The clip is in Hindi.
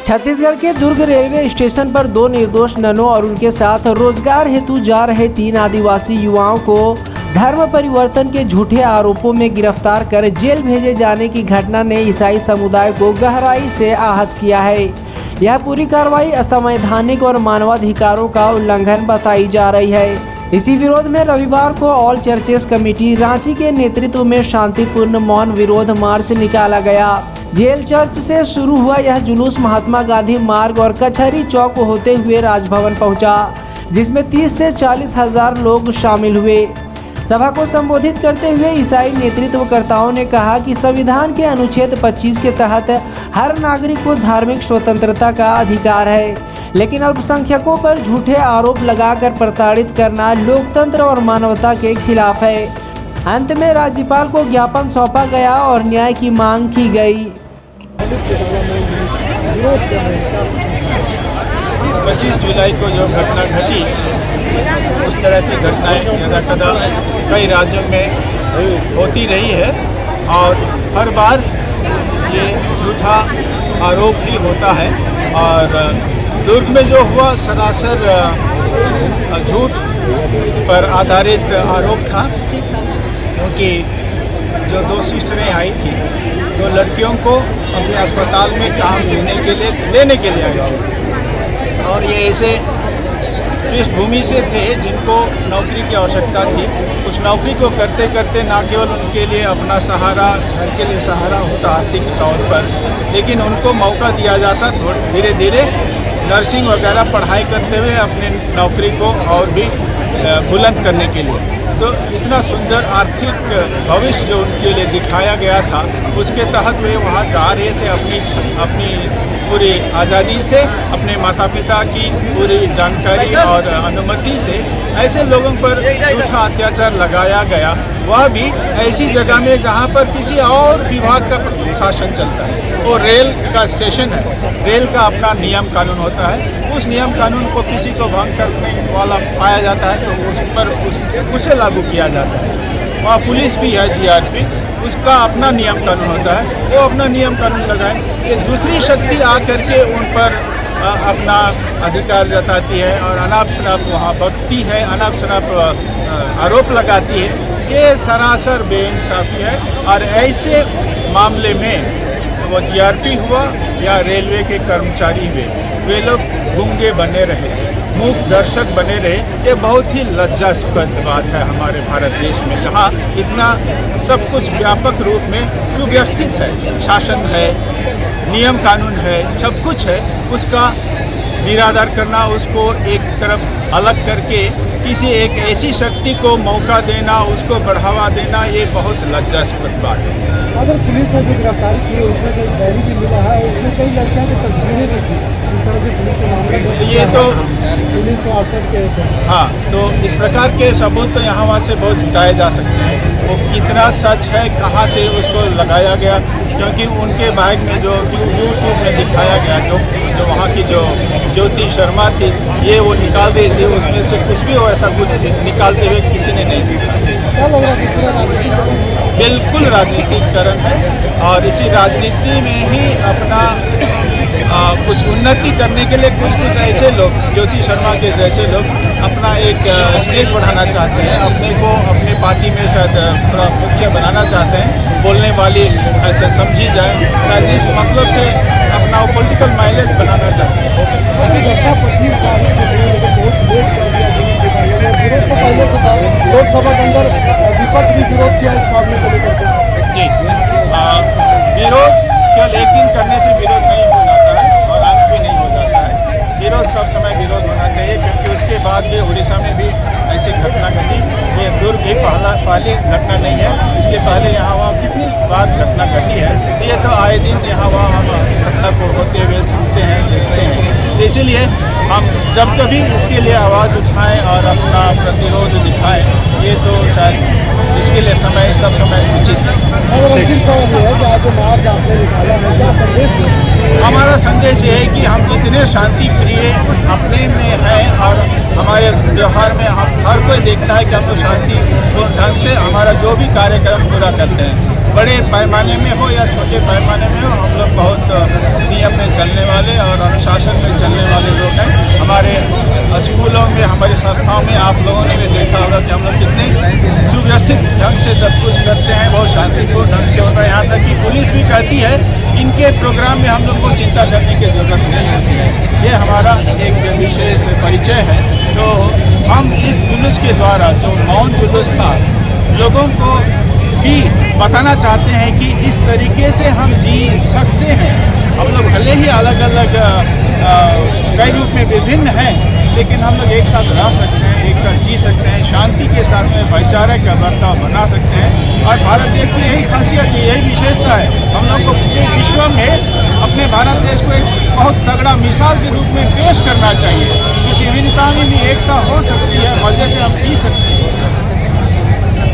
छत्तीसगढ़ के दुर्ग रेलवे स्टेशन पर दो निर्दोष ननों और उनके साथ रोजगार हेतु जा रहे 3 आदिवासी युवाओं को धर्म परिवर्तन के झूठे आरोपों में गिरफ्तार कर जेल भेजे जाने की घटना ने ईसाई समुदाय को गहराई से आहत किया है। यह पूरी कार्रवाई असंवैधानिक और मानवाधिकारों का उल्लंघन बताई जा रही है। इसी विरोध में रविवार को ऑल चर्चेस कमेटी रांची के नेतृत्व में शांतिपूर्ण मौन विरोध मार्च निकाला गया। जेल चर्च से शुरू हुआ यह जुलूस महात्मा गांधी मार्ग और कचहरी चौक होते हुए राजभवन पहुंचा, जिसमें 30 से 40 हजार लोग शामिल हुए। सभा को संबोधित करते हुए ईसाई नेतृत्वकर्ताओं ने कहा कि संविधान के अनुच्छेद 25 के तहत हर नागरिक को धार्मिक स्वतंत्रता का अधिकार है, लेकिन अल्पसंख्यकों पर झूठे आरोप लगाकर प्रताड़ित करना लोकतंत्र और मानवता के खिलाफ है। अंत में राज्यपाल को ज्ञापन सौंपा गया और न्याय की मांग की गई। 25 जुलाई को जो घटना घटी, उस तरह की घटनाएं कदा कई राज्यों में होती रही है और हर बार ये झूठा आरोप ही होता है। और दुर्ग में जो हुआ सरासर झूठ पर आधारित आरोप था, क्योंकि जो 2 सिस्टरें आई थी तो लड़कियों को अपने अस्पताल में काम लेने के लिए आई थी और ये ऐसे पृष्ठभूमि से थे जिनको नौकरी की आवश्यकता थी। उस नौकरी को करते करते न केवल उनके लिए अपना सहारा, घर के लिए सहारा होता आर्थिक तौर पर, लेकिन उनको मौका दिया जाता धीरे धीरे नर्सिंग वगैरह पढ़ाई करते हुए अपने नौकरी को और भी बुलंद करने के लिए। तो इतना सुंदर आर्थिक भविष्य जो उनके लिए दिखाया गया था, उसके तहत वे वहाँ जा रहे थे अपनी पूरी आज़ादी से, अपने माता पिता की पूरी जानकारी और अनुमति से। ऐसे लोगों पर झूठा अत्याचार लगाया गया, वह भी ऐसी जगह में जहाँ पर किसी और विभाग का शासन चलता है। वो रेल का स्टेशन है, रेल का अपना नियम कानून होता है। उस नियम कानून को किसी को भंग करने वाला पाया जाता है तो उस पर उसे लागू किया जाता है। वहाँ पुलिस भी है, जीआरपी, उसका अपना नियम कानून होता है, वो अपना नियम कानून लगाए। ये दूसरी शक्ति आकर के उन पर अपना अधिकार जताती है और अनाप शनाप वहाँ बकती है, अनाप शनाप आरोप लगाती है। ये सरासर बेइंसाफ़ी है। और ऐसे मामले में वो जीआरपी हुआ या रेलवे के कर्मचारी हुए, वे लोग गूंगे बने रहे, मूक दर्शक बने रहे। ये बहुत ही लज्जास्पद बात है हमारे भारत देश में, जहाँ इतना सब कुछ व्यापक रूप में सुव्यवस्थित है, शासन है, नियम कानून है, सब कुछ है। उसका निरादर करना, उसको एक तरफ अलग करके किसी एक ऐसी शक्ति को मौका देना, उसको बढ़ावा देना, ये बहुत लज्जास्पद बात है। अगर पुलिस ने जो गिरफ्तारी की है उसमें से डायरी भी मिला है, उसमें कई लड़कियों की तस्वीरें भी थी। इस तरह से पुलिस ने मामला दर्ज किया, ये तो 1968 के थे। हाँ, तो इस प्रकार के सबूत तो यहाँ वहाँ से बहुत जुटाए जा सकते हैं। वो कितना सच है, कहाँ से उसको लगाया गया, क्योंकि उनके बैग में जो यूट्यूब में दिखाया गया, जो वहाँ की जो ज्योति शर्मा थी, ये वो निकाल रही थी, उसमें से कुछ भी हो ऐसा कुछ निकालते हुए किसी ने नहीं देखा। बिल्कुल राजनीतिकरण है और इसी राजनीति में ही अपना कुछ उन्नति करने के लिए कुछ ऐसे लोग, ज्योति शर्मा के जैसे लोग, अपना एक स्टेज बढ़ाना चाहते हैं, अपने को अपने पार्टी में शायद थोड़ा मुख्य बनाना चाहते हैं, बोलने वाली ऐसे समझी जाए, शायद इस मतलब से अपना वो पॉलिटिकल माइलेज बनाना चाहते हैं। लोकसभा के अंदर विपक्ष भी विरोध किया इस मामले को लेकर। जी, विरोध केवल एक दिन करने से विरोध नहीं हो जाता है और अंत भी नहीं हो जाता है। विरोध सब समय विरोध होना चाहिए, क्योंकि उसके बाद भी उड़ीसा में भी ऐसी घटना घटी। ये दुर्ग भी पहली घटना नहीं है, इसके पहले यहाँ वहाँ कितनी बार घटना घटी है। ये तो आए दिन यहाँ वहाँ हम घटना को होते हुए सुनते हैं, देखते हैं। तो इसीलिए हम जब कभी इसके लिए आवाज़ उठाएं और अपना प्रतिरोध दिखाएं, ये तो शायद इसके लिए सब समय उचित है। हमारा संदेश ये है कि हम जितने शांति प्रिय अपने में हैं और हमारे व्यवहार में हम हर कोई देखता है कि हम लोग शांतिपूर्ण ढंग से हमारा जो भी कार्यक्रम पूरा करते हैं। बड़े पैमाने में हो या छोटे पैमाने में हो, हम लोग बहुत नियम में चलने वाले और अनुशासन में चलने वाले लोग हैं। हमारे स्कूलों में, हमारी संस्थाओं में आप लोगों ने भी देखा होगा कि हम लोग कितने सुव्यवस्थित ढंग से सब कुछ करते हैं, बहुत शांतिपूर्ण ढंग से होता है। यहाँ तक कि पुलिस भी कहती है इनके प्रोग्राम में हम लोग को चिंता करने की ज़रूरत नहीं होती है। ये हमारा एक विशेष परिचय है। तो हम इस जुलूस के द्वारा, जो मौन जुलूस था, लोगों को भी बताना चाहते हैं कि इस तरीके से हम जी सकते हैं। हम लोग भले ही अलग अलग कई रूप में विभिन्न हैं, लेकिन हम लोग एक साथ रह सकते हैं, एक साथ जी सकते हैं, शांति के साथ में भाईचारे का बर्ताव बना सकते हैं। और भारत देश की यही खासियत है, यही विशेषता है। हम लोग को पूरे विश्व में अपने भारत देश को एक बहुत तगड़ा मिसाल के रूप में पेश करना चाहिए कि विभिन्नता में भी एकता हो सकती है, मज़े से हम जी सकते हैं।